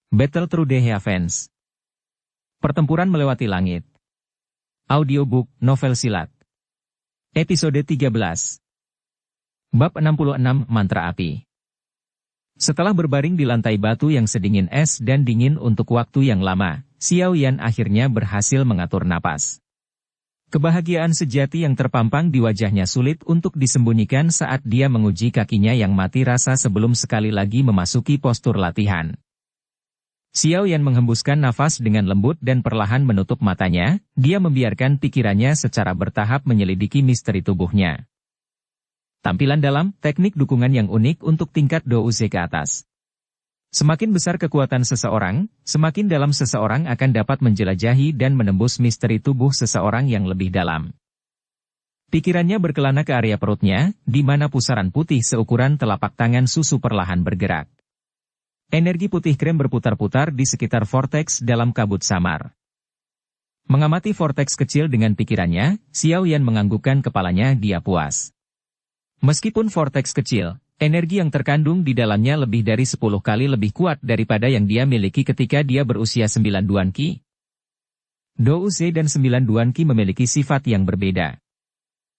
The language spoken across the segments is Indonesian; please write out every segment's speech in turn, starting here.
Battle Through the Heavens. Pertempuran melewati langit. Audiobook, novel silat. Episode 13. Bab 66, Mantra Api. Setelah berbaring di lantai batu yang sedingin es dan dingin untuk waktu yang lama, Xiao Yan akhirnya berhasil mengatur napas. Kebahagiaan sejati yang terpampang di wajahnya sulit untuk disembunyikan saat dia menguji kakinya yang mati rasa sebelum sekali lagi memasuki postur latihan. Xiao Yan menghembuskan nafas dengan lembut dan perlahan menutup matanya, dia membiarkan pikirannya secara bertahap menyelidiki misteri tubuhnya. Tampilan dalam, teknik dukungan yang unik untuk tingkat Douze ke atas. Semakin besar kekuatan seseorang, semakin dalam seseorang akan dapat menjelajahi dan menembus misteri tubuh seseorang yang lebih dalam. Pikirannya berkelana ke area perutnya, di mana pusaran putih seukuran telapak tangan susu perlahan bergerak. Energi putih krem berputar-putar di sekitar vortex dalam kabut samar. Mengamati vortex kecil dengan pikirannya, Xiao Yan menganggukkan kepalanya, dia puas. Meskipun vortex kecil, energi yang terkandung di dalamnya lebih dari 10 kali lebih kuat daripada yang dia miliki ketika dia berusia 9 Duan Qi. Douze dan 9 Duan Qi memiliki sifat yang berbeda.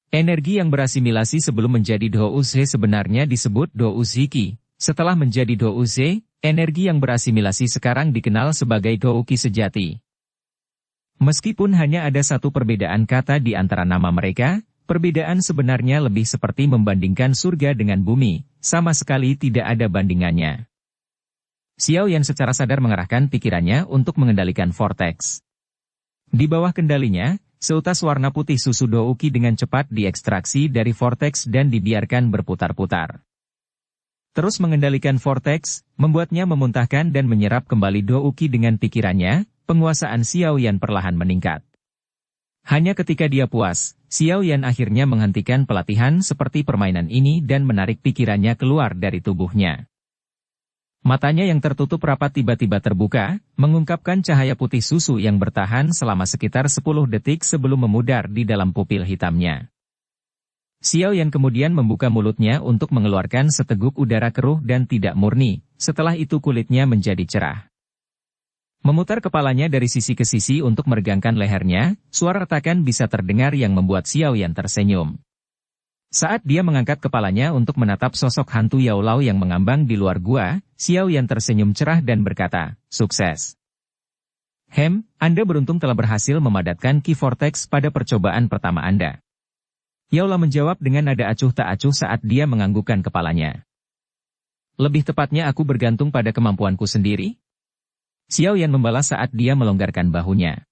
Energi yang berasimilasi sebelum menjadi Douze sebenarnya disebut Douze Qi. Setelah menjadi Douze, energi yang berasimilasi sekarang dikenal sebagai Dou Qi sejati. Meskipun hanya ada satu perbedaan kata di antara nama mereka, perbedaan sebenarnya lebih seperti membandingkan surga dengan bumi, sama sekali tidak ada bandingannya. Xiao Yan secara sadar mengarahkan pikirannya untuk mengendalikan vortex. Di bawah kendalinya, seutas warna putih susu Dou Qi dengan cepat diekstraksi dari vortex dan dibiarkan berputar-putar. Terus mengendalikan vortex, membuatnya memuntahkan dan menyerap kembali Dou Qi dengan pikirannya, penguasaan Xiao Yan perlahan meningkat. Hanya ketika dia puas, Xiao Yan akhirnya menghentikan pelatihan seperti permainan ini dan menarik pikirannya keluar dari tubuhnya. Matanya yang tertutup rapat tiba-tiba terbuka, mengungkapkan cahaya putih susu yang bertahan selama sekitar 10 detik sebelum memudar di dalam pupil hitamnya. Xiao Yan kemudian membuka mulutnya untuk mengeluarkan seteguk udara keruh dan tidak murni, setelah itu kulitnya menjadi cerah. Memutar kepalanya dari sisi ke sisi untuk meregangkan lehernya, suara retakan bisa terdengar yang membuat Xiao Yan tersenyum. Saat dia mengangkat kepalanya untuk menatap sosok hantu Yao Lao yang mengambang di luar gua, Xiao Yan tersenyum cerah dan berkata, "Sukses. Anda beruntung telah berhasil memadatkan Qi Vortex pada percobaan pertama Anda." Yao Lao menjawab dengan nada acuh tak acuh saat dia menganggukkan kepalanya. "Lebih tepatnya aku bergantung pada kemampuanku sendiri?" Xiao Yan membalas saat dia melonggarkan bahunya.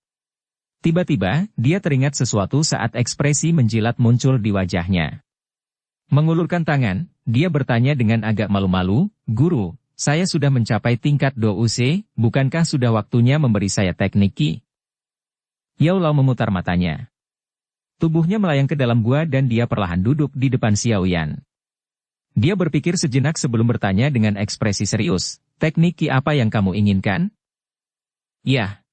Tiba-tiba, dia teringat sesuatu saat ekspresi menjilat muncul di wajahnya. Mengulurkan tangan, dia bertanya dengan agak malu-malu, "Guru, saya sudah mencapai tingkat Douze, bukankah sudah waktunya memberi saya teknik Qi?" Yao Lao memutar matanya. Tubuhnya melayang ke dalam gua dan dia perlahan duduk di depan Xiao Yan. Dia berpikir sejenak sebelum bertanya dengan ekspresi serius, "Teknik Qi apa yang kamu inginkan?" "Ya.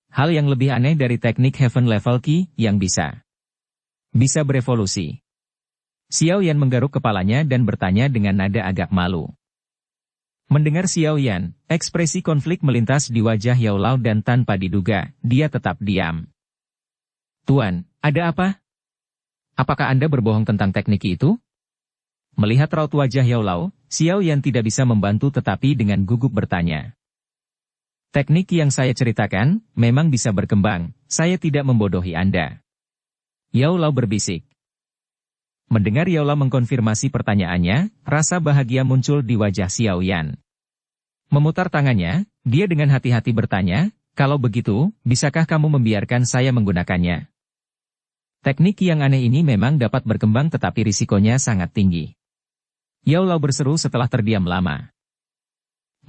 Hal yang lebih aneh dari teknik Heaven Level Qi, yang bisa berevolusi." Xiao Yan menggaruk kepalanya dan bertanya dengan nada agak malu. Mendengar Xiao Yan, ekspresi konflik melintas di wajah Yao Lao dan tanpa diduga, dia tetap diam. "Tuan, ada apa? Apakah Anda berbohong tentang teknik itu?" Melihat raut wajah Yao Lao, Xiao Yan tidak bisa membantu tetapi dengan gugup bertanya. "Teknik yang saya ceritakan, memang bisa berkembang, saya tidak membodohi Anda." Yao Lao berbisik. Mendengar Yao Lao mengkonfirmasi pertanyaannya, rasa bahagia muncul di wajah Xiao Yan. Memutar tangannya, dia dengan hati-hati bertanya, "Kalau begitu, bisakah kamu membiarkan saya menggunakannya?" Teknik yang aneh ini memang dapat berkembang tetapi risikonya sangat tinggi. Yao Lao berseru setelah terdiam lama.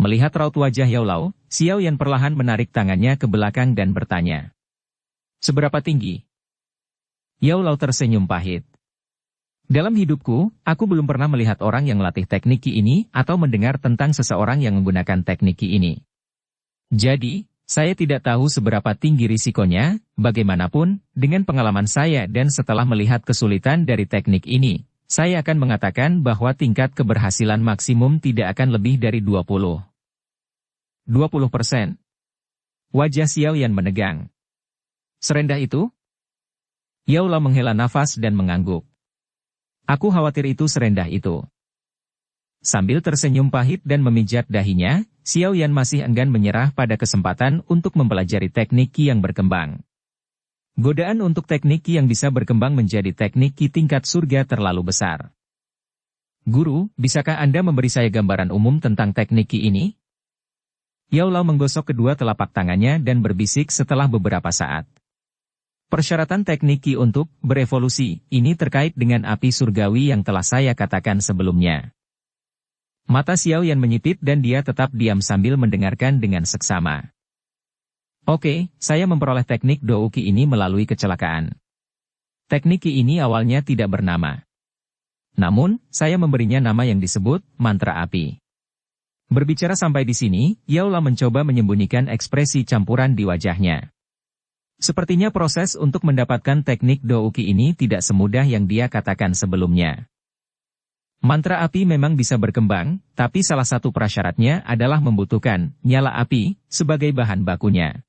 Melihat raut wajah Yao Lao, Xiao Yan perlahan menarik tangannya ke belakang dan bertanya, "Seberapa tinggi?" Yao Lao tersenyum pahit. "Dalam hidupku, aku belum pernah melihat orang yang melatih teknik Qi ini atau mendengar tentang seseorang yang menggunakan teknik Qi ini. Jadi, saya tidak tahu seberapa tinggi risikonya, bagaimanapun, dengan pengalaman saya dan setelah melihat kesulitan dari teknik ini, saya akan mengatakan bahwa tingkat keberhasilan maksimum tidak akan lebih dari 20. 20%. Wajah Xiao Yan menegang. Serendah itu? Yao Lao menghela nafas dan mengangguk. Aku khawatir itu serendah itu. Sambil tersenyum pahit dan memijat dahinya, Xiao Yan masih enggan menyerah pada kesempatan untuk mempelajari teknik Qi yang berkembang. Godaan untuk teknik Qi yang bisa berkembang menjadi teknik Qi tingkat surga terlalu besar. Guru, bisakah Anda memberi saya gambaran umum tentang teknik Qi ini? Yao Lao menggosok kedua telapak tangannya dan berbisik setelah beberapa saat. Persyaratan teknik Qi untuk berevolusi ini terkait dengan api surgawi yang telah saya katakan sebelumnya. Mata Xiao Yan menyipit dan dia tetap diam sambil mendengarkan dengan seksama. Oke, saya memperoleh teknik Dou Qi ini melalui kecelakaan. Teknik Qi ini awalnya tidak bernama. Namun, saya memberinya nama yang disebut mantra api. Berbicara sampai di sini, Yao Lao mencoba menyembunyikan ekspresi campuran di wajahnya. Sepertinya proses untuk mendapatkan teknik Dou Qi ini tidak semudah yang dia katakan sebelumnya. Mantra api memang bisa berkembang, tapi salah satu prasyaratnya adalah membutuhkan nyala api sebagai bahan bakunya.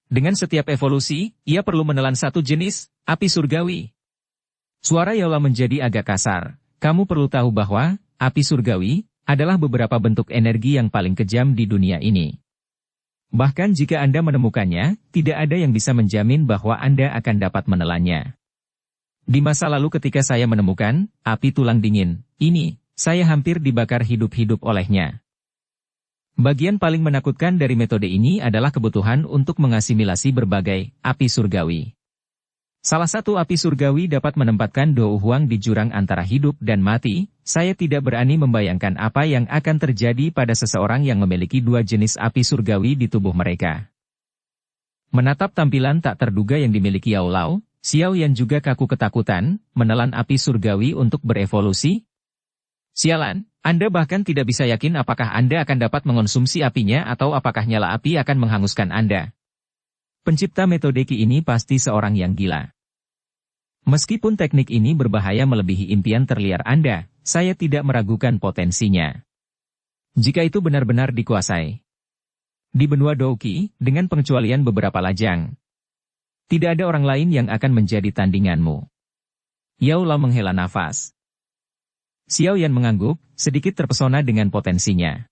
Dengan setiap evolusi, ia perlu menelan satu jenis api surgawi. Suara Yao Lao menjadi agak kasar. Kamu perlu tahu bahwa api surgawi adalah beberapa bentuk energi yang paling kejam di dunia ini. Bahkan jika Anda menemukannya, tidak ada yang bisa menjamin bahwa Anda akan dapat menelannya. Di masa lalu ketika saya menemukan api tulang dingin ini, saya hampir dibakar hidup-hidup olehnya. Bagian paling menakutkan dari metode ini adalah kebutuhan untuk mengasimilasi berbagai api surgawi. Salah satu api surgawi dapat menempatkan Dou Huang di jurang antara hidup dan mati. Saya tidak berani membayangkan apa yang akan terjadi pada seseorang yang memiliki dua jenis api surgawi di tubuh mereka. Menatap tampilan tak terduga yang dimiliki Yao Lao, Xiao Yan juga kaku ketakutan, menelan api surgawi untuk berevolusi. Sialan, Anda bahkan tidak bisa yakin apakah Anda akan dapat mengonsumsi apinya atau apakah nyala api akan menghanguskan Anda. Pencipta metode Qi ini pasti seorang yang gila. Meskipun teknik ini berbahaya melebihi impian terliar Anda, saya tidak meragukan potensinya. Jika itu benar-benar dikuasai. Di benua Dou Qi, dengan pengecualian beberapa lajang, tidak ada orang lain yang akan menjadi tandinganmu. Yao Lao menghela nafas. Xiao Yan mengangguk, sedikit terpesona dengan potensinya.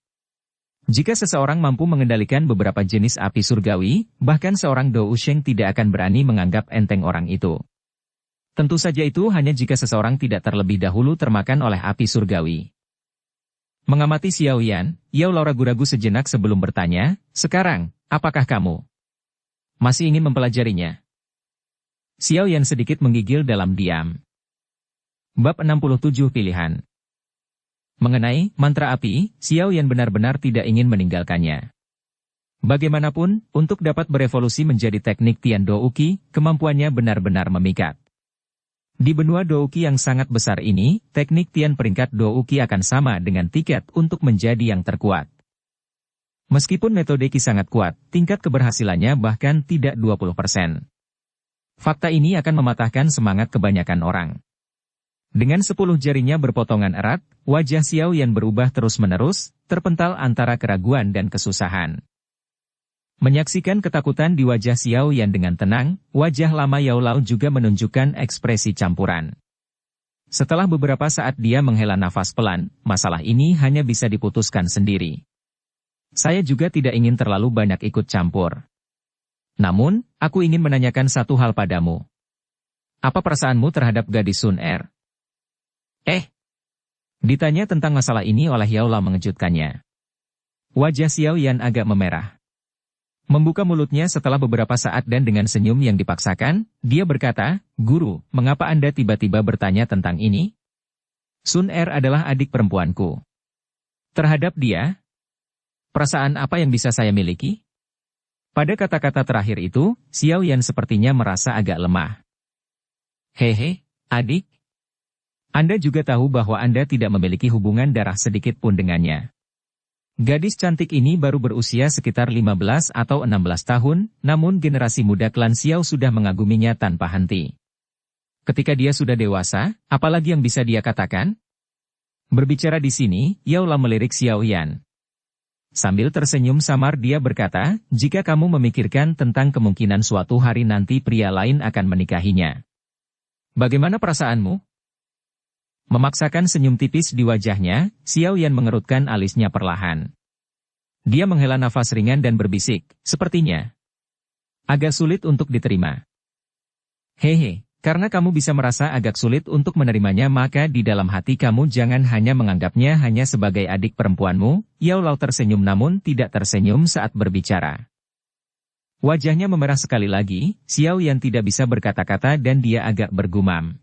Jika seseorang mampu mengendalikan beberapa jenis api surgawi, bahkan seorang Dou Sheng tidak akan berani menganggap enteng orang itu. Tentu saja itu hanya jika seseorang tidak terlebih dahulu termakan oleh api surgawi. Mengamati Xiao Yan, Yao Lao ragu-ragu sejenak sebelum bertanya, sekarang, apakah kamu masih ingin mempelajarinya? Xiao Yan sedikit menggigil dalam diam. Bab 67 Pilihan. Mengenai mantra api, Xiao Yan benar-benar tidak ingin meninggalkannya. Bagaimanapun, untuk dapat berevolusi menjadi teknik Tian Dou Qi, kemampuannya benar-benar memikat. Di benua Dou Qi yang sangat besar ini, teknik Tian peringkat Dou Qi akan sama dengan tiket untuk menjadi yang terkuat. Meskipun metode Qi sangat kuat, tingkat keberhasilannya bahkan tidak 20%. Fakta ini akan mematahkan semangat kebanyakan orang. Dengan 10 jarinya berpotongan erat, wajah Xiao Yan berubah terus-menerus, terpental antara keraguan dan kesusahan. Menyaksikan ketakutan di wajah Xiao Yan dengan tenang, wajah lama Yao Lao juga menunjukkan ekspresi campuran. Setelah beberapa saat dia menghela nafas pelan, masalah ini hanya bisa diputuskan sendiri. Saya juga tidak ingin terlalu banyak ikut campur. Namun, aku ingin menanyakan satu hal padamu. Apa perasaanmu terhadap gadis Sun Er? Ditanya tentang masalah ini oleh Yao Lao mengejutkannya. Wajah Xiao Yan agak memerah. Membuka mulutnya setelah beberapa saat dan dengan senyum yang dipaksakan, dia berkata, Guru, mengapa Anda tiba-tiba bertanya tentang ini? Sun Er adalah adik perempuanku. Terhadap dia, perasaan apa yang bisa saya miliki? Pada kata-kata terakhir itu, Xiao Yan sepertinya merasa agak lemah. Hehe, adik. Anda juga tahu bahwa Anda tidak memiliki hubungan darah sedikit pun dengannya. Gadis cantik ini baru berusia sekitar 15 atau 16 tahun, namun generasi muda klan Xiao sudah mengaguminya tanpa henti. Ketika dia sudah dewasa, apalagi yang bisa dia katakan? Berbicara di sini, Yao Lao melirik Xiao Yan. Sambil tersenyum samar dia berkata, jika kamu memikirkan tentang kemungkinan suatu hari nanti pria lain akan menikahinya. Bagaimana perasaanmu? Memaksakan senyum tipis di wajahnya, Xiao Yan mengerutkan alisnya perlahan. Dia menghela nafas ringan dan berbisik, sepertinya agak sulit untuk diterima. Hehe, karena kamu bisa merasa agak sulit untuk menerimanya maka di dalam hati kamu jangan hanya menganggapnya hanya sebagai adik perempuanmu. Yao Lao tersenyum namun tidak tersenyum saat berbicara. Wajahnya memerah sekali lagi, Xiao Yan tidak bisa berkata-kata dan dia agak bergumam.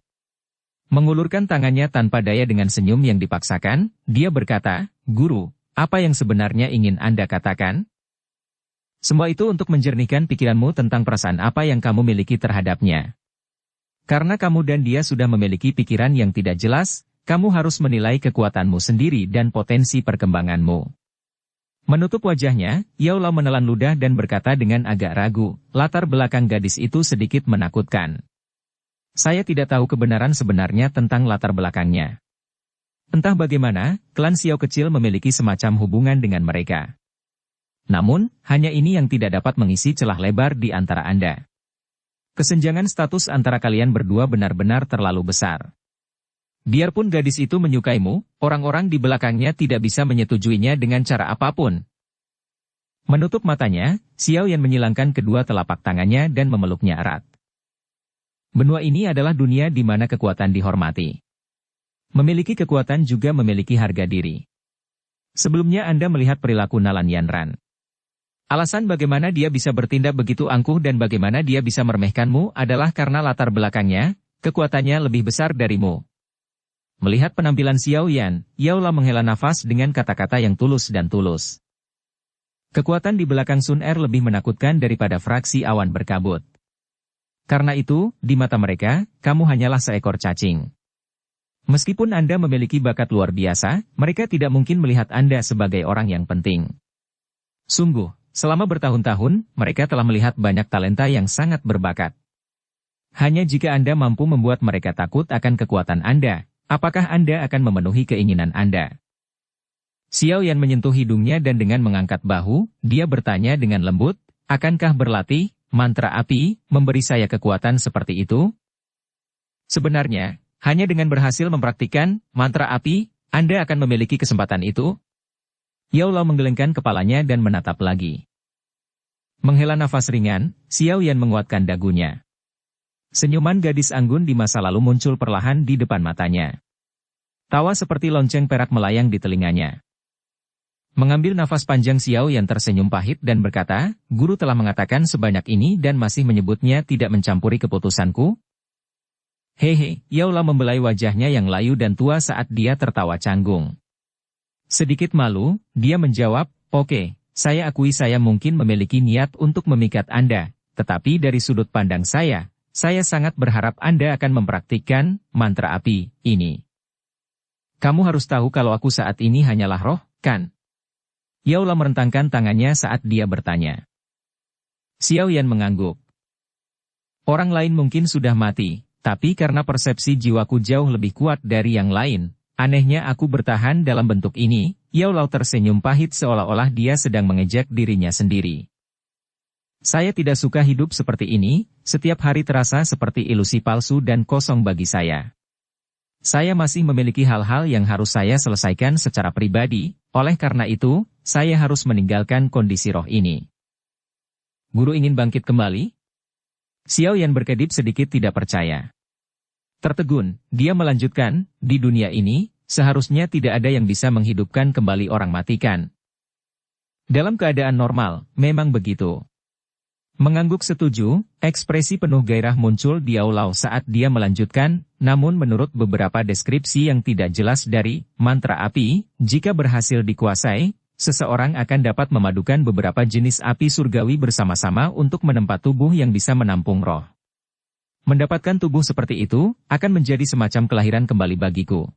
Mengulurkan tangannya tanpa daya dengan senyum yang dipaksakan, dia berkata, Guru, apa yang sebenarnya ingin Anda katakan? Semua itu untuk menjernihkan pikiranmu tentang perasaan apa yang kamu miliki terhadapnya. Karena kamu dan dia sudah memiliki pikiran yang tidak jelas, kamu harus menilai kekuatanmu sendiri dan potensi perkembanganmu. Menutup wajahnya, Yao Lao menelan ludah dan berkata dengan agak ragu, latar belakang gadis itu sedikit menakutkan. Saya tidak tahu kebenaran sebenarnya tentang latar belakangnya. Entah bagaimana, klan Xiao kecil memiliki semacam hubungan dengan mereka. Namun, hanya ini yang tidak dapat mengisi celah lebar di antara Anda. Kesenjangan status antara kalian berdua benar-benar terlalu besar. Biarpun gadis itu menyukaimu, orang-orang di belakangnya tidak bisa menyetujuinya dengan cara apapun. Menutup matanya, Xiao Yan menyilangkan kedua telapak tangannya dan memeluknya erat. Benua ini adalah dunia di mana kekuatan dihormati. Memiliki kekuatan juga memiliki harga diri. Sebelumnya Anda melihat perilaku Nalan Yanran. Alasan bagaimana dia bisa bertindak begitu angkuh dan bagaimana dia bisa meremehkanmu adalah karena latar belakangnya, kekuatannya lebih besar darimu. Melihat penampilan Xiao Yan, Yao Lao menghela nafas dengan kata-kata yang tulus dan tulus. Kekuatan di belakang Sun Er lebih menakutkan daripada fraksi awan berkabut. Karena itu, di mata mereka, kamu hanyalah seekor cacing. Meskipun Anda memiliki bakat luar biasa, mereka tidak mungkin melihat Anda sebagai orang yang penting. Sungguh, selama bertahun-tahun, mereka telah melihat banyak talenta yang sangat berbakat. Hanya jika Anda mampu membuat mereka takut akan kekuatan Anda, apakah Anda akan memenuhi keinginan Anda? Xiao Yan menyentuh hidungnya dan dengan mengangkat bahu, dia bertanya dengan lembut, akankah berlatih, mantra api, memberi saya kekuatan seperti itu? Sebenarnya, hanya dengan berhasil mempraktikkan mantra api, Anda akan memiliki kesempatan itu. Yao Lao menggelengkan kepalanya dan menatap lagi. Menghela nafas ringan, Xiao Yan menguatkan dagunya. Senyuman gadis anggun di masa lalu muncul perlahan di depan matanya. Tawa seperti lonceng perak melayang di telinganya. Mengambil nafas panjang Xiao Yan tersenyum pahit dan berkata, Guru telah mengatakan sebanyak ini dan masih menyebutnya tidak mencampuri keputusanku? Hehe, Yao Lao membelai wajahnya yang layu dan tua saat dia tertawa canggung. Sedikit malu, dia menjawab, oke, saya akui saya mungkin memiliki niat untuk memikat Anda, tetapi dari sudut pandang saya sangat berharap Anda akan mempraktikkan mantra api ini. Kamu harus tahu kalau aku saat ini hanyalah roh, kan? Yao Lao merentangkan tangannya saat dia bertanya. Xiao Yan mengangguk. Orang lain mungkin sudah mati, tapi karena persepsi jiwaku jauh lebih kuat dari yang lain, anehnya aku bertahan dalam bentuk ini. Yao Lao tersenyum pahit seolah-olah dia sedang mengejek dirinya sendiri. Saya tidak suka hidup seperti ini, setiap hari terasa seperti ilusi palsu dan kosong bagi saya. Saya masih memiliki hal-hal yang harus saya selesaikan secara pribadi, oleh karena itu, saya harus meninggalkan kondisi roh ini. Guru ingin bangkit kembali? Xiao Yan berkedip sedikit tidak percaya. Tertegun, dia melanjutkan, di dunia ini, seharusnya tidak ada yang bisa menghidupkan kembali orang matikan. Dalam keadaan normal, memang begitu. Mengangguk setuju, ekspresi penuh gairah muncul di Yao Lao saat dia melanjutkan, namun menurut beberapa deskripsi yang tidak jelas dari mantra api, jika berhasil dikuasai, seseorang akan dapat memadukan beberapa jenis api surgawi bersama-sama untuk menempat tubuh yang bisa menampung roh. Mendapatkan tubuh seperti itu, akan menjadi semacam kelahiran kembali bagiku.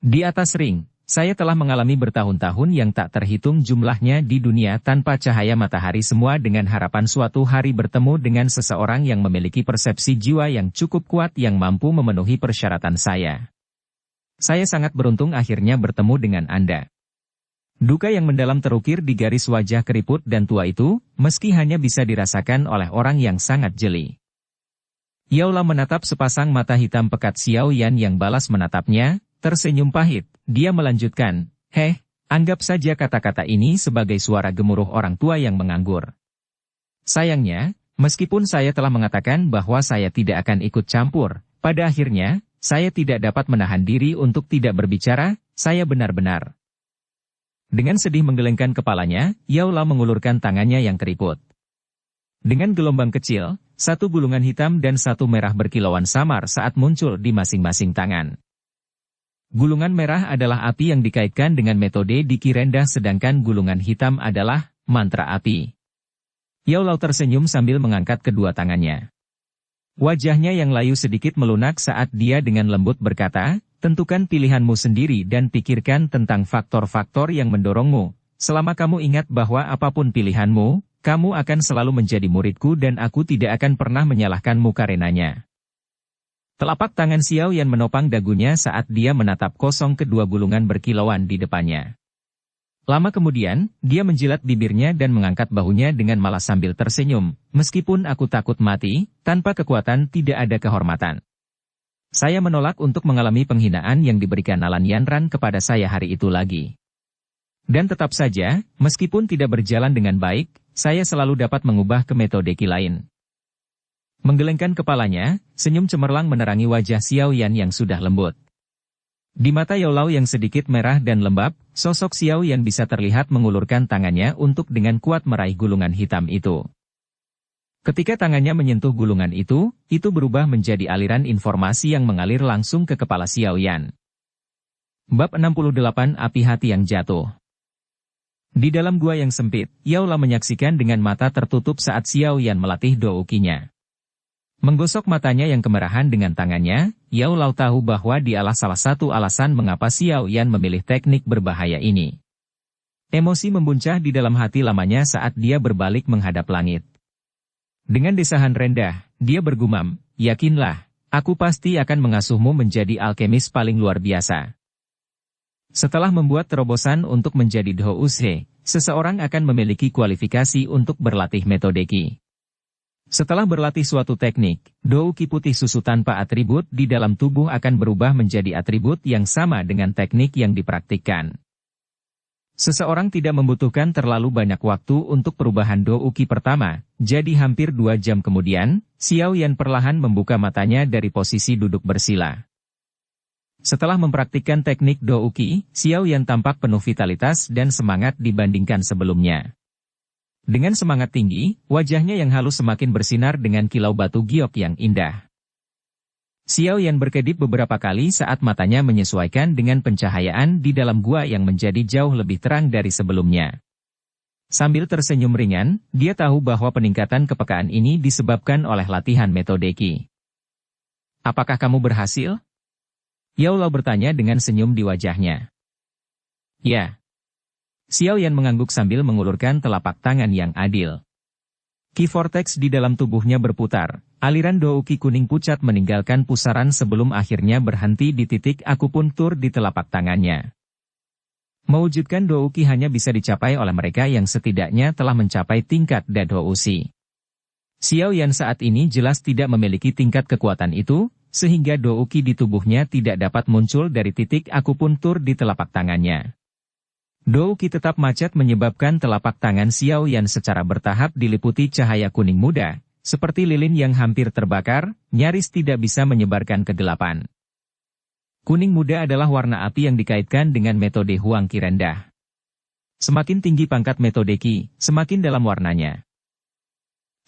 Di atas ring, saya telah mengalami bertahun-tahun yang tak terhitung jumlahnya di dunia tanpa cahaya matahari semua dengan harapan suatu hari bertemu dengan seseorang yang memiliki persepsi jiwa yang cukup kuat yang mampu memenuhi persyaratan saya. Saya sangat beruntung akhirnya bertemu dengan Anda. Duka yang mendalam terukir di garis wajah keriput dan tua itu, meski hanya bisa dirasakan oleh orang yang sangat jeli. Yao Lao menatap sepasang mata hitam pekat Xiao Yan yang balas menatapnya, tersenyum pahit. Dia melanjutkan, anggap saja kata-kata ini sebagai suara gemuruh orang tua yang menganggur. Sayangnya, meskipun saya telah mengatakan bahwa saya tidak akan ikut campur, pada akhirnya, saya tidak dapat menahan diri untuk tidak berbicara, saya benar-benar. Dengan sedih menggelengkan kepalanya, Yao Lao mengulurkan tangannya yang keriput. Dengan gelombang kecil, satu gulungan hitam dan satu merah berkilauan samar saat muncul di masing-masing tangan. Gulungan merah adalah api yang dikaitkan dengan metode Diki rendah sedangkan gulungan hitam adalah mantra api. Yao Lao tersenyum sambil mengangkat kedua tangannya. Wajahnya yang layu sedikit melunak saat dia dengan lembut berkata, tentukan pilihanmu sendiri dan pikirkan tentang faktor-faktor yang mendorongmu. Selama kamu ingat bahwa apapun pilihanmu, kamu akan selalu menjadi muridku dan aku tidak akan pernah menyalahkanmu karenanya. Telapak tangan Xiao Yan menopang dagunya saat dia menatap kosong kedua gulungan berkilauan di depannya. Lama kemudian, dia menjilat bibirnya dan mengangkat bahunya dengan malas sambil tersenyum. Meskipun aku takut mati, tanpa kekuatan tidak ada kehormatan. Saya menolak untuk mengalami penghinaan yang diberikan Alan Yanran kepada saya hari itu lagi. Dan tetap saja, meskipun tidak berjalan dengan baik, saya selalu dapat mengubah ke metode Qi lain. Menggelengkan kepalanya, senyum cemerlang menerangi wajah Xiao Yan yang sudah lembut. Di mata Yao Lao yang sedikit merah dan lembab, sosok Xiao Yan bisa terlihat mengulurkan tangannya untuk dengan kuat meraih gulungan hitam itu. Ketika tangannya menyentuh gulungan itu berubah menjadi aliran informasi yang mengalir langsung ke kepala Xiao Yan. Bab 68 Api Hati yang Jatuh. Di dalam gua yang sempit, Yao Lao menyaksikan dengan mata tertutup saat Xiao Yan melatih doukinya. Menggosok matanya yang kemerahan dengan tangannya, Yao Lao tahu bahwa dialah salah satu alasan mengapa Xiao Yan memilih teknik berbahaya ini. Emosi membuncah di dalam hati lamanya saat dia berbalik menghadap langit. Dengan desahan rendah, dia bergumam, yakinlah, aku pasti akan mengasuhmu menjadi alkemis paling luar biasa. Setelah membuat terobosan untuk menjadi Doushe, seseorang akan memiliki kualifikasi untuk berlatih metode Qi. Setelah berlatih suatu teknik, Douki putih susu tanpa atribut di dalam tubuh akan berubah menjadi atribut yang sama dengan teknik yang dipraktikkan. Seseorang tidak membutuhkan terlalu banyak waktu untuk perubahan Douki pertama, jadi hampir 2 jam kemudian, Xiao Yan perlahan membuka matanya dari posisi duduk bersila. Setelah mempraktikkan teknik Douki, Xiao Yan tampak penuh vitalitas dan semangat dibandingkan sebelumnya. Dengan semangat tinggi, wajahnya yang halus semakin bersinar dengan kilau batu giok yang indah. Xiao Yan berkedip beberapa kali saat matanya menyesuaikan dengan pencahayaan di dalam gua yang menjadi jauh lebih terang dari sebelumnya. Sambil tersenyum ringan, dia tahu bahwa peningkatan kepekaan ini disebabkan oleh latihan metode Qi. Apakah kamu berhasil? Yao Lao bertanya dengan senyum di wajahnya. Ya. Xiao Yan mengangguk sambil mengulurkan telapak tangan yang adil. Qi vortex di dalam tubuhnya berputar, aliran douki kuning pucat meninggalkan pusaran sebelum akhirnya berhenti di titik akupuntur di telapak tangannya. Mewujudkan douki hanya bisa dicapai oleh mereka yang setidaknya telah mencapai tingkat Dadoushi. Xiao Yan saat ini jelas tidak memiliki tingkat kekuatan itu, sehingga douki di tubuhnya tidak dapat muncul dari titik akupuntur di telapak tangannya. Douki tetap macet menyebabkan telapak tangan Xiao Yan secara bertahap diliputi cahaya kuning muda, seperti lilin yang hampir terbakar, nyaris tidak bisa menyebarkan kegelapan. Kuning muda adalah warna api yang dikaitkan dengan metode Huang Qi rendah. Semakin tinggi pangkat metode Qi, semakin dalam warnanya.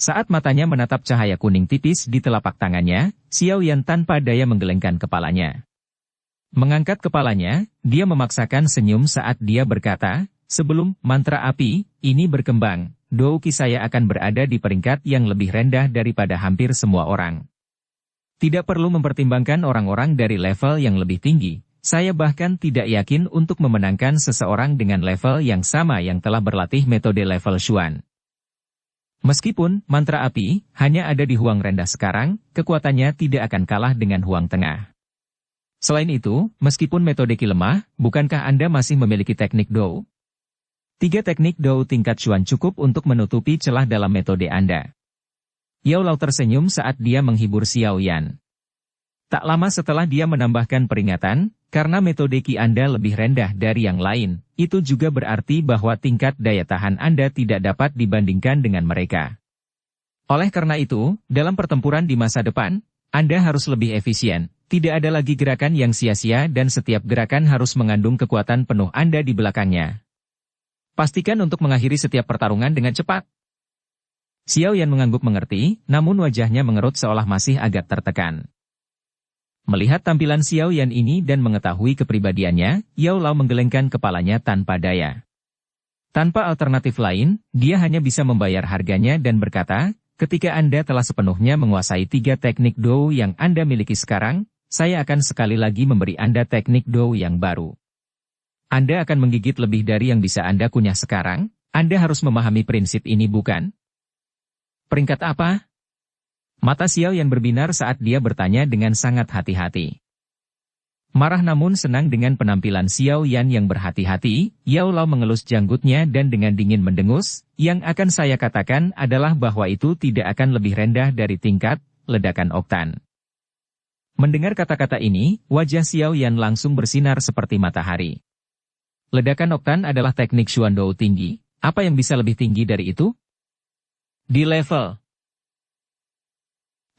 Saat matanya menatap cahaya kuning tipis di telapak tangannya, Xiao Yan tanpa daya menggelengkan kepalanya. Mengangkat kepalanya, dia memaksakan senyum saat dia berkata, sebelum mantra api ini berkembang, douki saya akan berada di peringkat yang lebih rendah daripada hampir semua orang. Tidak perlu mempertimbangkan orang-orang dari level yang lebih tinggi, saya bahkan tidak yakin untuk memenangkan seseorang dengan level yang sama yang telah berlatih metode level Xuan. Meskipun mantra api hanya ada di Huang rendah sekarang, kekuatannya tidak akan kalah dengan Huang tengah. Selain itu, meskipun metode Qi lemah, bukankah Anda masih memiliki teknik Dou? 3 teknik Dou tingkat Chuan cukup untuk menutupi celah dalam metode Anda. Yao Lao tersenyum saat dia menghibur Xiao Yan. Tak lama setelah dia menambahkan peringatan, karena metode Qi Anda lebih rendah dari yang lain, itu juga berarti bahwa tingkat daya tahan Anda tidak dapat dibandingkan dengan mereka. Oleh karena itu, dalam pertempuran di masa depan, Anda harus lebih efisien. Tidak ada lagi gerakan yang sia-sia dan setiap gerakan harus mengandung kekuatan penuh Anda di belakangnya. Pastikan untuk mengakhiri setiap pertarungan dengan cepat. Xiao Yan mengangguk mengerti, namun wajahnya mengerut seolah masih agak tertekan. Melihat tampilan Xiao Yan ini dan mengetahui kepribadiannya, Yao Lao menggelengkan kepalanya tanpa daya. Tanpa alternatif lain, dia hanya bisa membayar harganya dan berkata, ketika Anda telah sepenuhnya menguasai 3 teknik Dou yang Anda miliki sekarang, saya akan sekali lagi memberi Anda teknik Dou yang baru. Anda akan menggigit lebih dari yang bisa Anda kunyah sekarang. Anda harus memahami prinsip ini, bukan? Peringkat apa? Mata Xiao Yan berbinar saat dia bertanya dengan sangat hati-hati. Marah namun senang dengan penampilan Xiao Yan yang berhati-hati, Yao Lao mengelus janggutnya dan dengan dingin mendengus, yang akan saya katakan adalah bahwa itu tidak akan lebih rendah dari tingkat ledakan oktan. Mendengar kata-kata ini, wajah Xiao Yan langsung bersinar seperti matahari. Ledakan oktan adalah teknik Xuan Dou tinggi. Apa yang bisa lebih tinggi dari itu? Di level.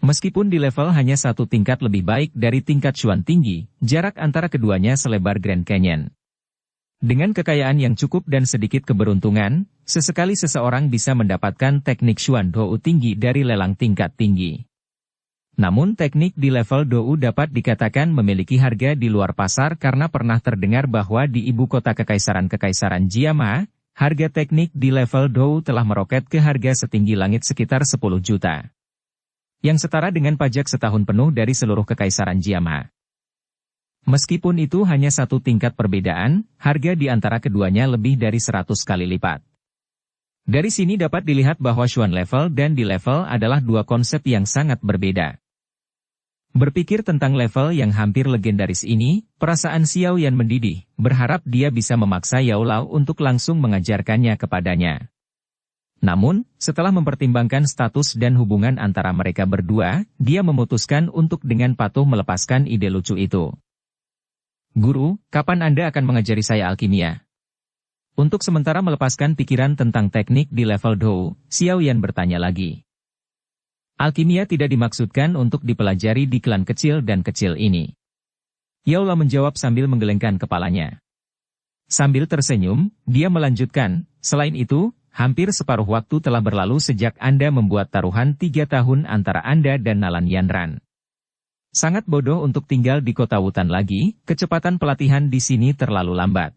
Meskipun di level hanya 1 tingkat lebih baik dari tingkat Xuan tinggi, jarak antara keduanya selebar Grand Canyon. Dengan kekayaan yang cukup dan sedikit keberuntungan, sesekali seseorang bisa mendapatkan teknik Xuan Dou tinggi dari lelang tingkat tinggi. Namun teknik di level Dou dapat dikatakan memiliki harga di luar pasar karena pernah terdengar bahwa di ibu kota Kekaisaran Jiama, harga teknik di level Dou telah meroket ke harga setinggi langit sekitar 10 juta. Yang setara dengan pajak setahun penuh dari seluruh Kekaisaran Jiama. Meskipun itu hanya 1 tingkat perbedaan, harga di antara keduanya lebih dari 100 kali lipat. Dari sini dapat dilihat bahwa Xuan level dan di level adalah 2 konsep yang sangat berbeda. Berpikir tentang level yang hampir legendaris ini, perasaan Xiao Yan mendidih, berharap dia bisa memaksa Yao Lao untuk langsung mengajarkannya kepadanya. Namun, setelah mempertimbangkan status dan hubungan antara mereka berdua, dia memutuskan untuk dengan patuh melepaskan ide lucu itu. Guru, kapan Anda akan mengajari saya alkimia? Untuk sementara melepaskan pikiran tentang teknik di level Dou, Xiao Yan bertanya lagi. Alkimia tidak dimaksudkan untuk dipelajari di klan kecil dan kecil ini. Yao Lao menjawab sambil menggelengkan kepalanya. Sambil tersenyum, dia melanjutkan, selain itu, hampir separuh waktu telah berlalu sejak Anda membuat taruhan 3 tahun antara Anda dan Nalan Yanran. Sangat bodoh untuk tinggal di kota Wutan lagi, kecepatan pelatihan di sini terlalu lambat.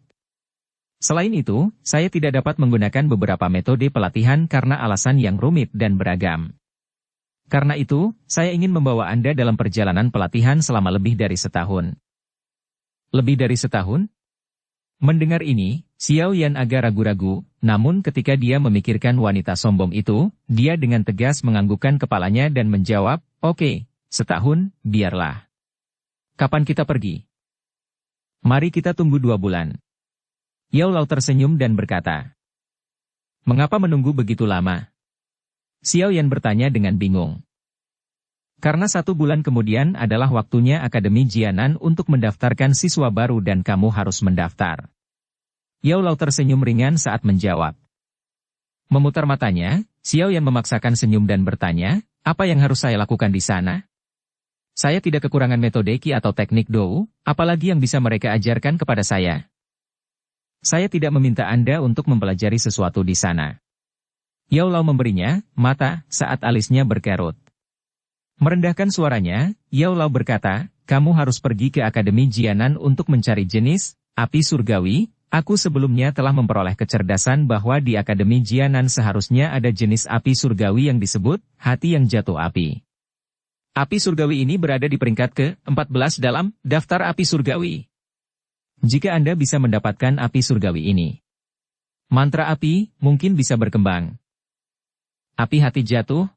Selain itu, saya tidak dapat menggunakan beberapa metode pelatihan karena alasan yang rumit dan beragam. Karena itu, saya ingin membawa Anda dalam perjalanan pelatihan selama lebih dari setahun. Lebih dari setahun? Mendengar ini, Xiao Yan agak ragu-ragu, namun ketika dia memikirkan wanita sombong itu, dia dengan tegas menganggukkan kepalanya dan menjawab, oke, setahun, biarlah. Kapan kita pergi? Mari kita tunggu 2 bulan. Yao Lao tersenyum dan berkata, mengapa menunggu begitu lama? Xiao Yan bertanya dengan bingung. Karena 1 bulan kemudian adalah waktunya Akademi Jianan untuk mendaftarkan siswa baru dan kamu harus mendaftar. Yao Lao tersenyum ringan saat menjawab. Memutar matanya, Xiao Yan memaksakan senyum dan bertanya, apa yang harus saya lakukan di sana? Saya tidak kekurangan metode Qi atau teknik Dou, apalagi yang bisa mereka ajarkan kepada saya. Saya tidak meminta Anda untuk mempelajari sesuatu di sana. Yao Lao memberinya mata saat alisnya berkerut. Merendahkan suaranya, Yao Lao berkata, kamu harus pergi ke Akademi Jianan untuk mencari jenis api surgawi. Aku sebelumnya telah memperoleh kecerdasan bahwa di Akademi Jianan seharusnya ada jenis api surgawi yang disebut hati yang jatuh api. Api surgawi ini berada di peringkat ke-14 dalam daftar api surgawi. Jika Anda bisa mendapatkan api surgawi ini, mantra api mungkin bisa berkembang. Api hati jatuh?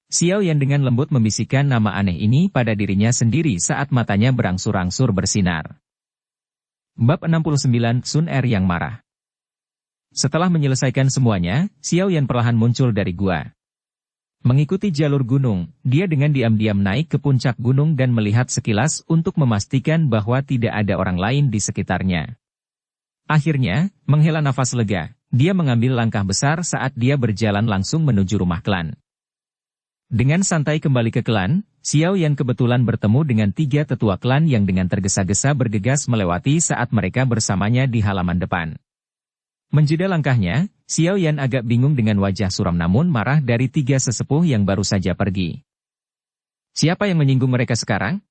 Xiao Yan dengan lembut membisikkan nama aneh ini pada dirinya sendiri saat matanya berangsur-angsur bersinar. Bab 69 Sun Er yang marah. Setelah menyelesaikan semuanya, Xiao Yan perlahan muncul dari gua. Mengikuti jalur gunung, dia dengan diam-diam naik ke puncak gunung dan melihat sekilas untuk memastikan bahwa tidak ada orang lain di sekitarnya. Akhirnya, menghela nafas lega, dia mengambil langkah besar saat dia berjalan langsung menuju rumah klan. Dengan santai kembali ke klan, Xiao Yan kebetulan bertemu dengan 3 tetua klan yang dengan tergesa-gesa bergegas melewati saat mereka bersamanya di halaman depan. Menjeda langkahnya, Xiao Yan agak bingung dengan wajah suram namun marah dari 3 sesepuh yang baru saja pergi. Siapa yang menyinggung mereka sekarang?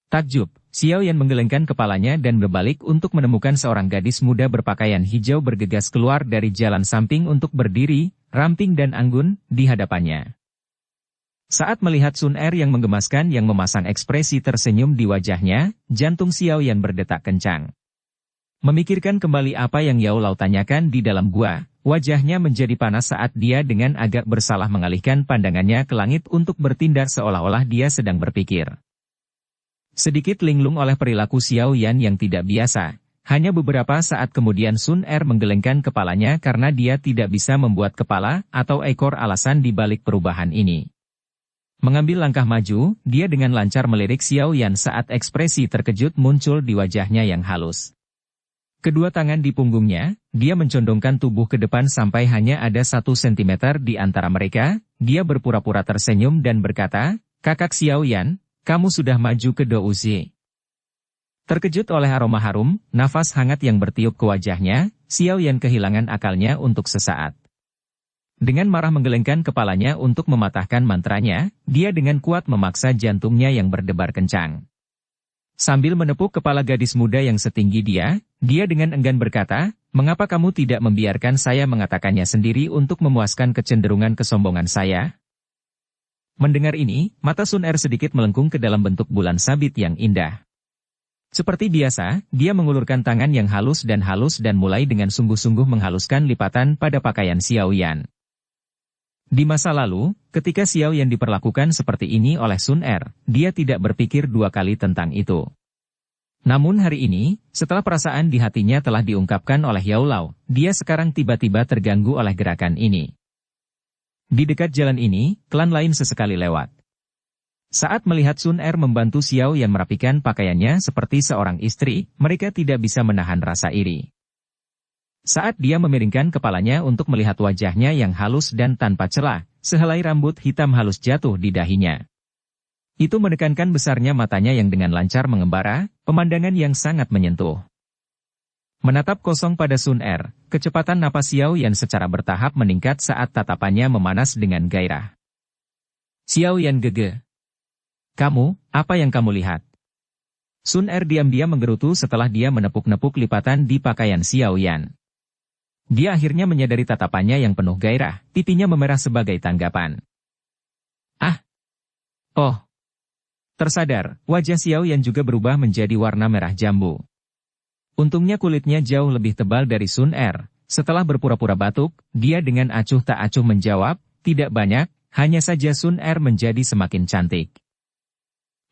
Takjub, Xiao Yan menggelengkan kepalanya dan berbalik untuk menemukan seorang gadis muda berpakaian hijau bergegas keluar dari jalan samping untuk berdiri, ramping dan anggun, di hadapannya. Saat melihat Sun Er yang menggemaskan yang memasang ekspresi tersenyum di wajahnya, jantung Xiao Yan berdetak kencang. Memikirkan kembali apa yang Yao Lao tanyakan di dalam gua, wajahnya menjadi panas saat dia dengan agak bersalah mengalihkan pandangannya ke langit untuk bertindak seolah-olah dia sedang berpikir. Sedikit linglung oleh perilaku Xiao Yan yang tidak biasa, hanya beberapa saat kemudian Sun Er menggelengkan kepalanya karena dia tidak bisa membuat kepala atau ekor alasan di balik perubahan ini. Mengambil langkah maju, dia dengan lancar melirik Xiao Yan saat ekspresi terkejut muncul di wajahnya yang halus. Kedua tangan di punggungnya, dia mencondongkan tubuh ke depan sampai hanya ada 1 sentimeter di antara mereka, dia berpura-pura tersenyum dan berkata, "Kakak Xiao Yan, kamu sudah maju ke Douzi." Terkejut oleh aroma harum, nafas hangat yang bertiup ke wajahnya, Xiao Yan kehilangan akalnya untuk sesaat. Dengan marah menggelengkan kepalanya untuk mematahkan mantranya, dia dengan kuat memaksa jantungnya yang berdebar kencang. Sambil menepuk kepala gadis muda yang setinggi dia dengan enggan berkata, "Mengapa kamu tidak membiarkan saya mengatakannya sendiri untuk memuaskan kecenderungan kesombongan saya?" Mendengar ini, mata Sun Er sedikit melengkung ke dalam bentuk bulan sabit yang indah. Seperti biasa, dia mengulurkan tangan yang halus dan mulai dengan sungguh-sungguh menghaluskan lipatan pada pakaian Xiao Yan. Di masa lalu, ketika Xiao Yan diperlakukan seperti ini oleh Sun Er, dia tidak berpikir 2 kali tentang itu. Namun hari ini, setelah perasaan di hatinya telah diungkapkan oleh Yao Lao, dia sekarang tiba-tiba terganggu oleh gerakan ini. Di dekat jalan ini, klan lain sesekali lewat. Saat melihat Sun Er membantu Xiao Yan merapikan pakaiannya seperti seorang istri, mereka tidak bisa menahan rasa iri. Saat dia memiringkan kepalanya untuk melihat wajahnya yang halus dan tanpa celah, sehelai rambut hitam halus jatuh di dahinya. Itu menekankan besarnya matanya yang dengan lancar mengembara, pemandangan yang sangat menyentuh. Menatap kosong pada Sun Er, kecepatan napas Xiao Yan secara bertahap meningkat saat tatapannya memanas dengan gairah. Xiao Yan gege. "Kamu, apa yang kamu lihat?" Sun Er diam-diam menggerutu setelah dia menepuk-nepuk lipatan di pakaian Xiao Yan. Dia akhirnya menyadari tatapannya yang penuh gairah, pipinya memerah sebagai tanggapan. "Ah! Oh!" Tersadar, wajah Xiao Yan juga berubah menjadi warna merah jambu. Untungnya kulitnya jauh lebih tebal dari Sun Er. Setelah berpura-pura batuk, dia dengan acuh tak acuh menjawab, "Tidak banyak, hanya saja Sun Er menjadi semakin cantik."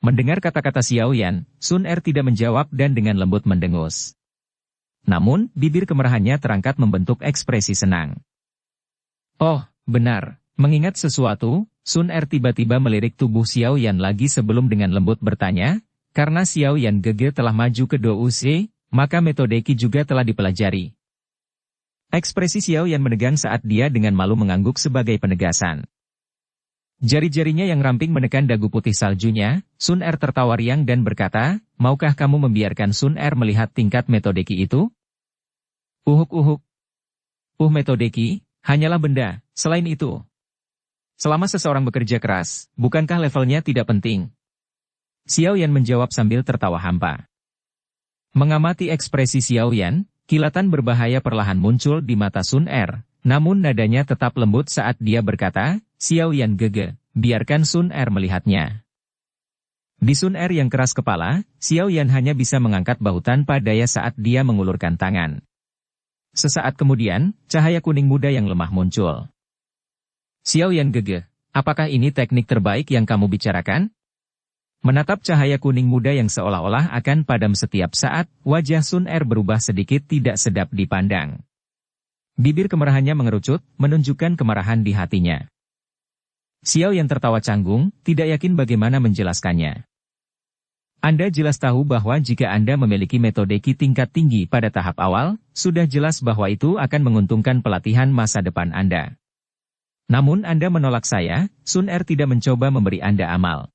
Mendengar kata-kata Xiao Yan, Sun Er tidak menjawab dan dengan lembut mendengus. Namun, bibir kemerahannya terangkat membentuk ekspresi senang. "Oh, benar." Mengingat sesuatu, Sun Er tiba-tiba melirik tubuh Xiao Yan lagi sebelum dengan lembut bertanya, "Karena Xiao Yan gege telah maju ke Douzi, maka metode Qi juga telah dipelajari." Ekspresi Xiao Yan menegang saat dia dengan malu mengangguk sebagai penegasan. Jari-jarinya yang ramping menekan dagu putih saljunya, Sun Er tertawa riang dan berkata, "Maukah kamu membiarkan Sun Er melihat tingkat metode Qi itu?" Uhuk-uhuk. Metode Qi, hanyalah benda, selain itu. Selama seseorang bekerja keras, bukankah levelnya tidak penting? Xiao Yan menjawab sambil tertawa hampa. Mengamati ekspresi Xiao Yan, kilatan berbahaya perlahan muncul di mata Sun Er, namun nadanya tetap lembut saat dia berkata, "Xiao Yan gege, biarkan Sun Er melihatnya." Di Sun Er yang keras kepala, Xiao Yan hanya bisa mengangkat bahu tanpa daya saat dia mengulurkan tangan. Sesaat kemudian, cahaya kuning muda yang lemah muncul. "Xiao Yan gege, apakah ini teknik terbaik yang kamu bicarakan?" Menatap cahaya kuning muda yang seolah-olah akan padam setiap saat, wajah Sun Er berubah sedikit tidak sedap dipandang. Bibir kemerahannya mengerucut, menunjukkan kemarahan di hatinya. Xiao Yan tertawa canggung, tidak yakin bagaimana menjelaskannya. Anda jelas tahu bahwa jika Anda memiliki metode Qi tingkat tinggi pada tahap awal, sudah jelas bahwa itu akan menguntungkan pelatihan masa depan Anda. Namun Anda menolak saya, Sun Er tidak mencoba memberi Anda amal.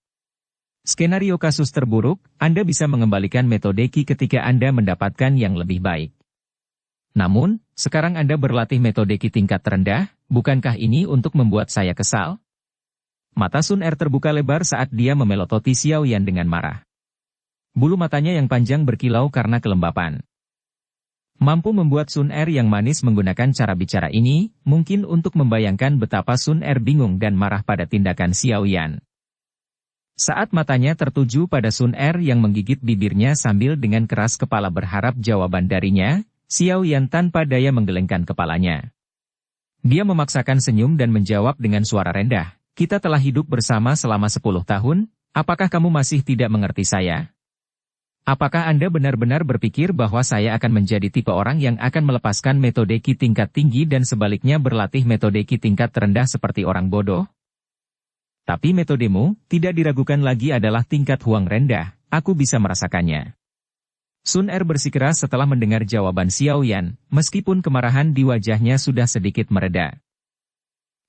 Skenario kasus terburuk, Anda bisa mengembalikan metode Qi ketika Anda mendapatkan yang lebih baik. Namun, sekarang Anda berlatih metode Qi tingkat terendah, bukankah ini untuk membuat saya kesal? Mata Sun Er terbuka lebar saat dia memelototi Xiao Yan dengan marah. Bulu matanya yang panjang berkilau karena kelembapan. Mampu membuat Sun Er yang manis menggunakan cara bicara ini, mungkin untuk membayangkan betapa Sun Er bingung dan marah pada tindakan Xiao Yan. Saat matanya tertuju pada Sun Er yang menggigit bibirnya sambil dengan keras kepala berharap jawaban darinya, Xiao Yan tanpa daya menggelengkan kepalanya. Dia memaksakan senyum dan menjawab dengan suara rendah, "Kita telah hidup bersama selama 10 tahun, apakah kamu masih tidak mengerti saya? Apakah Anda benar-benar berpikir bahwa saya akan menjadi tipe orang yang akan melepaskan metode Qi tingkat tinggi dan sebaliknya berlatih metode Qi tingkat terendah seperti orang bodoh? Tapi metodemu, tidak diragukan lagi adalah tingkat Huang rendah, aku bisa merasakannya." Sun Er bersikeras setelah mendengar jawaban Xiao Yan, meskipun kemarahan di wajahnya sudah sedikit mereda.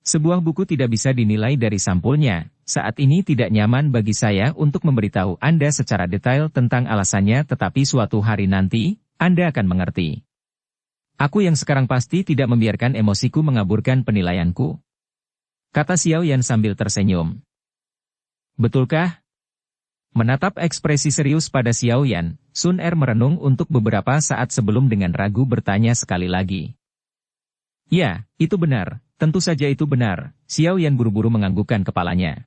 Sebuah buku tidak bisa dinilai dari sampulnya, saat ini tidak nyaman bagi saya untuk memberitahu Anda secara detail tentang alasannya tetapi suatu hari nanti, Anda akan mengerti. Aku yang sekarang pasti tidak membiarkan emosiku mengaburkan penilaianku. Kata Xiao Yan sambil tersenyum. Betulkah? Menatap ekspresi serius pada Xiao Yan, Sun Er merenung untuk beberapa saat sebelum dengan ragu bertanya sekali lagi. Ya, itu benar, tentu saja itu benar, Xiao Yan buru-buru menganggukkan kepalanya.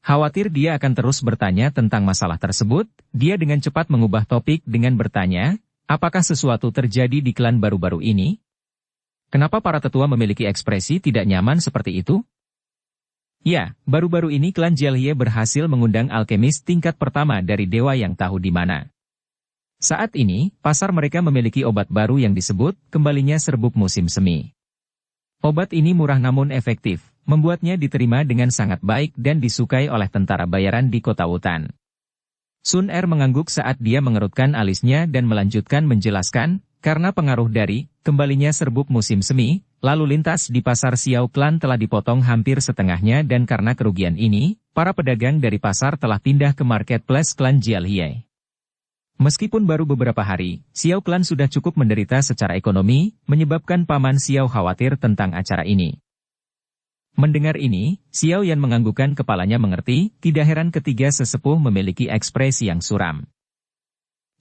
Khawatir dia akan terus bertanya tentang masalah tersebut, dia dengan cepat mengubah topik dengan bertanya, apakah sesuatu terjadi di klan baru-baru ini? Kenapa para tetua memiliki ekspresi tidak nyaman seperti itu? Ya, baru-baru ini klan Jialhie berhasil mengundang alkemis tingkat pertama dari dewa yang tahu di mana. Saat ini, pasar mereka memiliki obat baru yang disebut, kembalinya serbuk musim semi. Obat ini murah namun efektif, membuatnya diterima dengan sangat baik dan disukai oleh tentara bayaran di kota Wutan. Sun Er mengangguk saat dia mengerutkan alisnya dan melanjutkan menjelaskan, karena pengaruh dari, kembalinya serbuk musim semi, lalu lintas di pasar Xiao Klan telah dipotong hampir setengahnya dan karena kerugian ini, para pedagang dari pasar telah pindah ke marketplace klan Jialhie. Meskipun baru beberapa hari, Xiao Klan sudah cukup menderita secara ekonomi, menyebabkan Paman Xiao khawatir tentang acara ini. Mendengar ini, Xiao Yan menganggukkan kepalanya mengerti, tidak heran ketiga sesepuh memiliki ekspresi yang suram.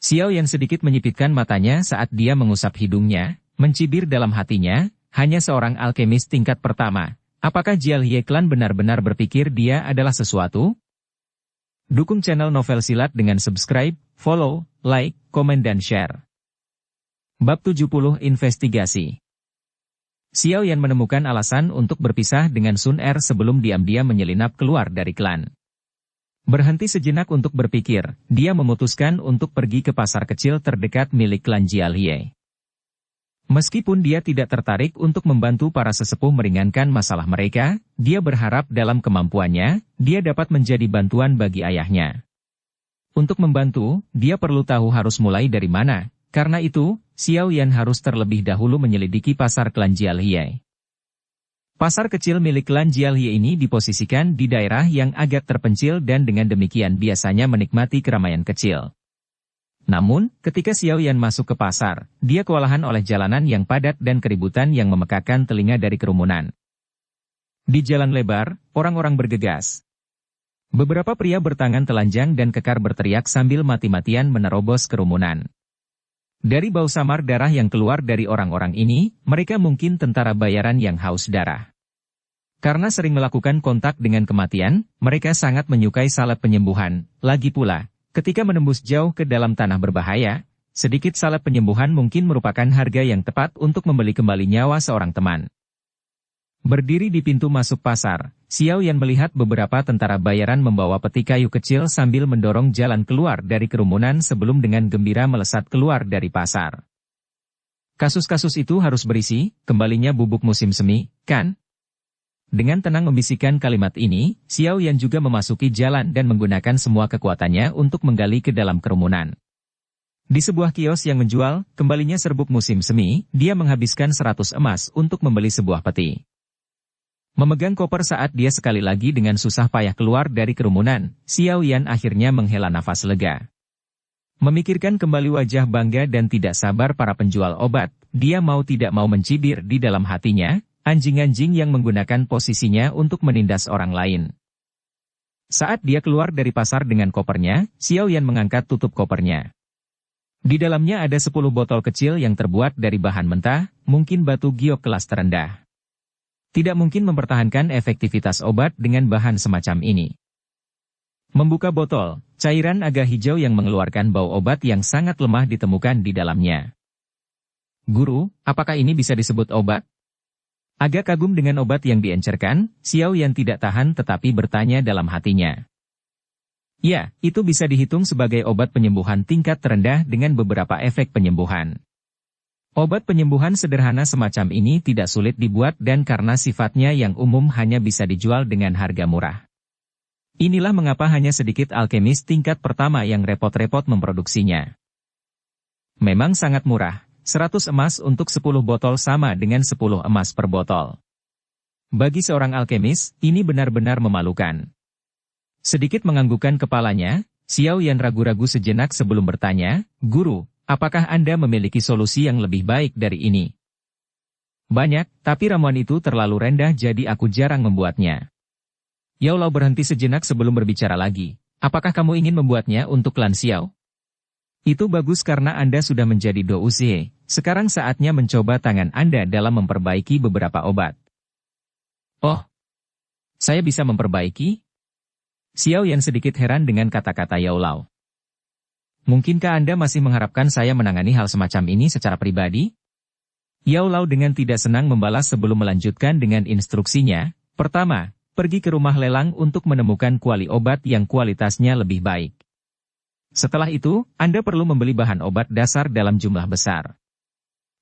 Xiao Yan sedikit menyipitkan matanya saat dia mengusap hidungnya, mencibir dalam hatinya, hanya seorang alkemis tingkat pertama. Apakah Jialhie Klan benar-benar berpikir dia adalah sesuatu? Dukung channel Novel Silat dengan subscribe, follow, like, komen dan share. Bab 70 Investigasi. Xiao Yan menemukan alasan untuk berpisah dengan Sun Er sebelum diam-diam menyelinap keluar dari klan. Berhenti sejenak untuk berpikir, dia memutuskan untuk pergi ke pasar kecil terdekat milik klan Jialhie. Meskipun dia tidak tertarik untuk membantu para sesepuh meringankan masalah mereka, dia berharap dalam kemampuannya, dia dapat menjadi bantuan bagi ayahnya. Untuk membantu, dia perlu tahu harus mulai dari mana, karena itu, Xiao Yan harus terlebih dahulu menyelidiki pasar klan Jialhie. Pasar kecil milik klan Jialhie ini diposisikan di daerah yang agak terpencil dan dengan demikian biasanya menikmati keramaian kecil. Namun, ketika Xiao Yan masuk ke pasar, dia kewalahan oleh jalanan yang padat dan keributan yang memekakan telinga dari kerumunan. Di jalan lebar, orang-orang bergegas. Beberapa pria bertangan telanjang dan kekar berteriak sambil mati-matian menerobos kerumunan. Dari bau samar darah yang keluar dari orang-orang ini, mereka mungkin tentara bayaran yang haus darah. Karena sering melakukan kontak dengan kematian, mereka sangat menyukai salep penyembuhan. Lagi pula, ketika menembus jauh ke dalam tanah berbahaya, sedikit salep penyembuhan mungkin merupakan harga yang tepat untuk membeli kembali nyawa seorang teman. Berdiri di pintu masuk pasar, Xiao Yan melihat beberapa tentara bayaran membawa peti kayu kecil sambil mendorong jalan keluar dari kerumunan sebelum dengan gembira melesat keluar dari pasar. Kasus-kasus itu harus berisi, kembalinya bubuk musim semi, kan? Dengan tenang membisikkan kalimat ini, Xiao Yan juga memasuki jalan dan menggunakan semua kekuatannya untuk menggali ke dalam kerumunan. Di sebuah kios yang menjual, kembalinya serbuk musim semi, dia menghabiskan 100 emas untuk membeli sebuah peti. Memegang koper saat dia sekali lagi dengan susah payah keluar dari kerumunan, Xiao Yan akhirnya menghela nafas lega. Memikirkan kembali wajah bangga dan tidak sabar para penjual obat, dia mau tidak mau mencibir di dalam hatinya, anjing-anjing yang menggunakan posisinya untuk menindas orang lain. Saat dia keluar dari pasar dengan kopernya, Xiao Yan mengangkat tutup kopernya. Di dalamnya ada 10 botol kecil yang terbuat dari bahan mentah, mungkin batu giok kelas terendah. Tidak mungkin mempertahankan efektivitas obat dengan bahan semacam ini. Membuka botol, cairan agak hijau yang mengeluarkan bau obat yang sangat lemah ditemukan di dalamnya. Guru, apakah ini bisa disebut obat? Agak kagum dengan obat yang diencerkan, Xiao Yan tidak tahan tetapi bertanya dalam hatinya. Ya, itu bisa dihitung sebagai obat penyembuhan tingkat terendah dengan beberapa efek penyembuhan. Obat penyembuhan sederhana semacam ini tidak sulit dibuat dan karena sifatnya yang umum hanya bisa dijual dengan harga murah. Inilah mengapa hanya sedikit alkemis tingkat pertama yang repot-repot memproduksinya. Memang sangat murah, 100 emas untuk 10 botol sama dengan 10 emas per botol. Bagi seorang alkemis, ini benar-benar memalukan. Sedikit menganggukkan kepalanya, Xiao Yan ragu-ragu sejenak sebelum bertanya, Guru, apakah Anda memiliki solusi yang lebih baik dari ini? Banyak, tapi ramuan itu terlalu rendah jadi aku jarang membuatnya. Yao Lao berhenti sejenak sebelum berbicara lagi. Apakah kamu ingin membuatnya untuk klan Xiao? Itu bagus karena Anda sudah menjadi douze. Sekarang saatnya mencoba tangan Anda dalam memperbaiki beberapa obat. Oh, saya bisa memperbaiki? Xiao Yan sedikit heran dengan kata-kata Yao Lao. Mungkinkah Anda masih mengharapkan saya menangani hal semacam ini secara pribadi? Yao Lao dengan tidak senang membalas sebelum melanjutkan dengan instruksinya. Pertama, pergi ke rumah lelang untuk menemukan kuali obat yang kualitasnya lebih baik. Setelah itu, Anda perlu membeli bahan obat dasar dalam jumlah besar.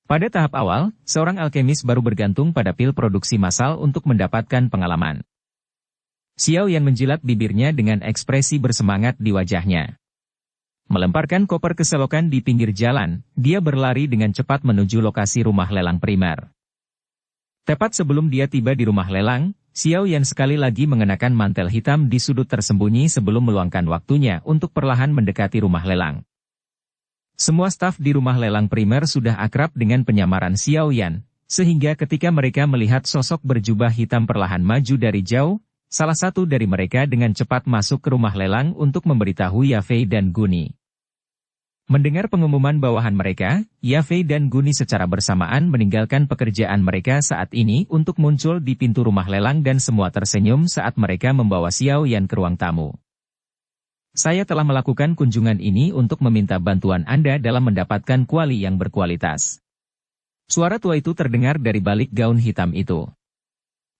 Pada tahap awal, seorang alkemis baru bergantung pada pil produksi massal untuk mendapatkan pengalaman. Xiao Yan menjilat bibirnya dengan ekspresi bersemangat di wajahnya. Melemparkan koper ke selokan di pinggir jalan, dia berlari dengan cepat menuju lokasi rumah lelang primer. Tepat sebelum dia tiba di rumah lelang, Xiao Yan sekali lagi mengenakan mantel hitam di sudut tersembunyi sebelum meluangkan waktunya untuk perlahan mendekati rumah lelang. Semua staf di rumah lelang primer sudah akrab dengan penyamaran Xiao Yan, sehingga ketika mereka melihat sosok berjubah hitam perlahan maju dari jauh, salah satu dari mereka dengan cepat masuk ke rumah lelang untuk memberitahu Yafei dan Guni. Mendengar pengumuman bawahan mereka, Yafei dan Guni secara bersamaan meninggalkan pekerjaan mereka saat ini untuk muncul di pintu rumah lelang dan semua tersenyum saat mereka membawa Xiao Yan ke ruang tamu. Saya telah melakukan kunjungan ini untuk meminta bantuan Anda dalam mendapatkan kuali yang berkualitas. Suara tua itu terdengar dari balik gaun hitam itu.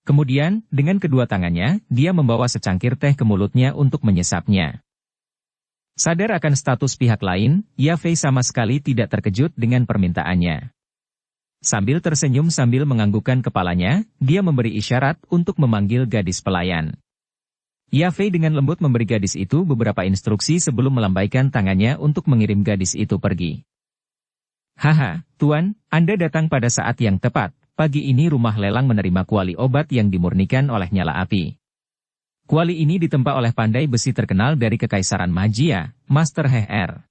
Kemudian, dengan kedua tangannya, dia membawa secangkir teh ke mulutnya untuk menyesapnya. Sadar akan status pihak lain, Yafei sama sekali tidak terkejut dengan permintaannya. Sambil tersenyum sambil menganggukkan kepalanya, dia memberi isyarat untuk memanggil gadis pelayan. Yafei dengan lembut memberi gadis itu beberapa instruksi sebelum melambaikan tangannya untuk mengirim gadis itu pergi. Haha, Tuan, Anda datang pada saat yang tepat. Pagi ini rumah lelang menerima kuali obat yang dimurnikan oleh nyala api. Kuali ini ditempa oleh pandai besi terkenal dari Kekaisaran Magia, Master He-Er.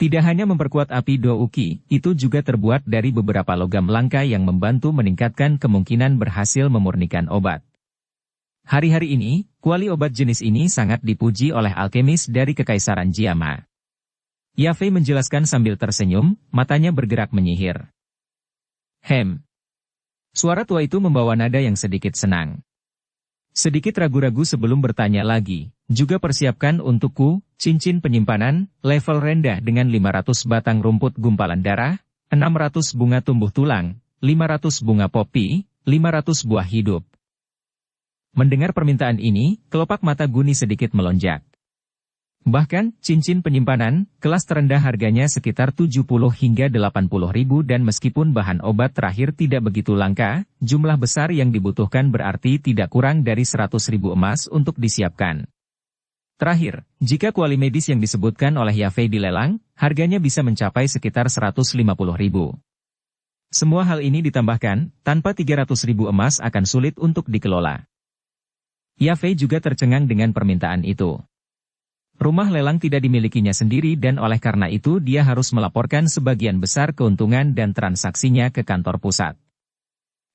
Tidak hanya memperkuat api Douki, itu juga terbuat dari beberapa logam langka yang membantu meningkatkan kemungkinan berhasil memurnikan obat. Hari-hari ini, kuali obat jenis ini sangat dipuji oleh alkemis dari Kekaisaran Jiama. Yafei menjelaskan sambil tersenyum, matanya bergerak menyihir. Suara tua itu membawa nada yang sedikit senang. Sedikit ragu-ragu sebelum bertanya lagi, juga persiapkan untukku, cincin penyimpanan, level rendah dengan 500 batang rumput gumpalan darah, 600 bunga tumbuh tulang, 500 bunga popi, 500 buah hidup. Mendengar permintaan ini, kelopak mata Guni sedikit melonjak. Bahkan, cincin penyimpanan, kelas terendah harganya sekitar 70 hingga 80 ribu dan meskipun bahan obat terakhir tidak begitu langka, jumlah besar yang dibutuhkan berarti tidak kurang dari 100 ribu emas untuk disiapkan. Terakhir, jika kuali medis yang disebutkan oleh Yafei dilelang, harganya bisa mencapai sekitar 150 ribu. Semua hal ini ditambahkan, tanpa 300 ribu emas akan sulit untuk dikelola. Yafei juga tercengang dengan permintaan itu. Rumah lelang tidak dimilikinya sendiri dan oleh karena itu dia harus melaporkan sebagian besar keuntungan dan transaksinya ke kantor pusat.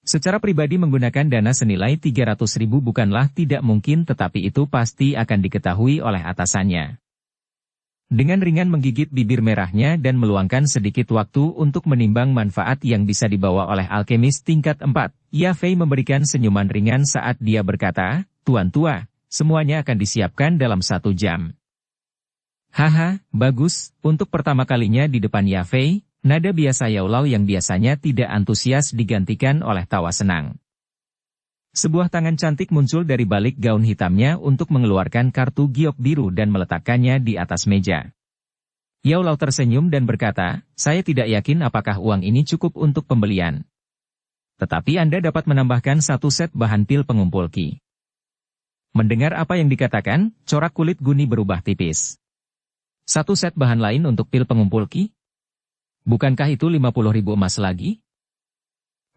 Secara pribadi menggunakan dana senilai 300 ribu bukanlah tidak mungkin tetapi itu pasti akan diketahui oleh atasannya. Dengan ringan menggigit bibir merahnya dan meluangkan sedikit waktu untuk menimbang manfaat yang bisa dibawa oleh alkemis tingkat 4, Yafei memberikan senyuman ringan saat dia berkata, "Tuan tua, semuanya akan disiapkan dalam 1 jam." Haha, bagus, untuk pertama kalinya di depan Yafei, nada biasa Yaulau yang biasanya tidak antusias digantikan oleh tawa senang. Sebuah tangan cantik muncul dari balik gaun hitamnya untuk mengeluarkan kartu giok biru dan meletakkannya di atas meja. Yaulau tersenyum dan berkata, "Saya tidak yakin apakah uang ini cukup untuk pembelian. Tetapi Anda dapat menambahkan 1 set bahan pil pengumpul Qi." Mendengar apa yang dikatakan, corak kulit Guni berubah tipis. 1 set bahan lain untuk pil pengumpul Qi? Bukankah itu 50 ribu emas lagi?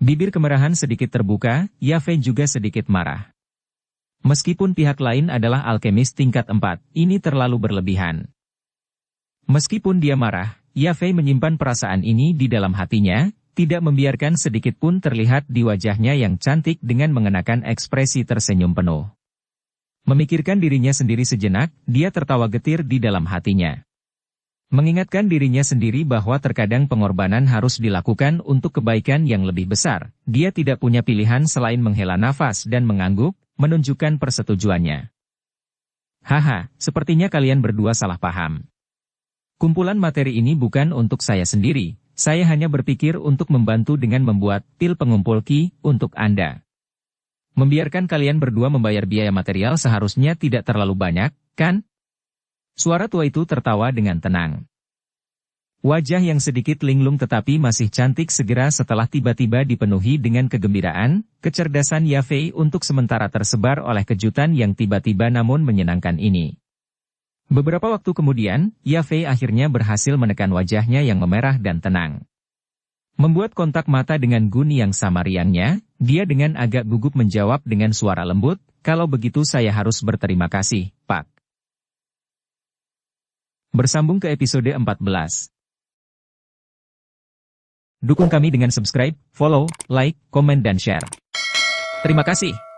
Bibir kemerahan sedikit terbuka, Yafei juga sedikit marah. Meskipun pihak lain adalah alkemis tingkat 4, ini terlalu berlebihan. Meskipun dia marah, Yafei menyimpan perasaan ini di dalam hatinya, tidak membiarkan sedikit pun terlihat di wajahnya yang cantik dengan mengenakan ekspresi tersenyum penuh. Memikirkan dirinya sendiri sejenak, dia tertawa getir di dalam hatinya. Mengingatkan dirinya sendiri bahwa terkadang pengorbanan harus dilakukan untuk kebaikan yang lebih besar, dia tidak punya pilihan selain menghela nafas dan mengangguk, menunjukkan persetujuannya. Haha, sepertinya kalian berdua salah paham. Kumpulan materi ini bukan untuk saya sendiri, saya hanya berpikir untuk membantu dengan membuat pil pengumpul Qi untuk Anda. Membiarkan kalian berdua membayar biaya material seharusnya tidak terlalu banyak, kan? Suara tua itu tertawa dengan tenang. Wajah yang sedikit linglung tetapi masih cantik segera setelah tiba-tiba dipenuhi dengan kegembiraan, kecerdasan Yafei untuk sementara tersebar oleh kejutan yang tiba-tiba namun menyenangkan ini. Beberapa waktu kemudian, Yafei akhirnya berhasil menekan wajahnya yang memerah dan tenang. Membuat kontak mata dengan Guni yang sama riangnya, dia dengan agak gugup menjawab dengan suara lembut, "Kalau begitu saya harus berterima kasih, Pak." Bersambung ke episode 14. Dukung kami dengan subscribe, follow, like, komen dan share. Terima kasih.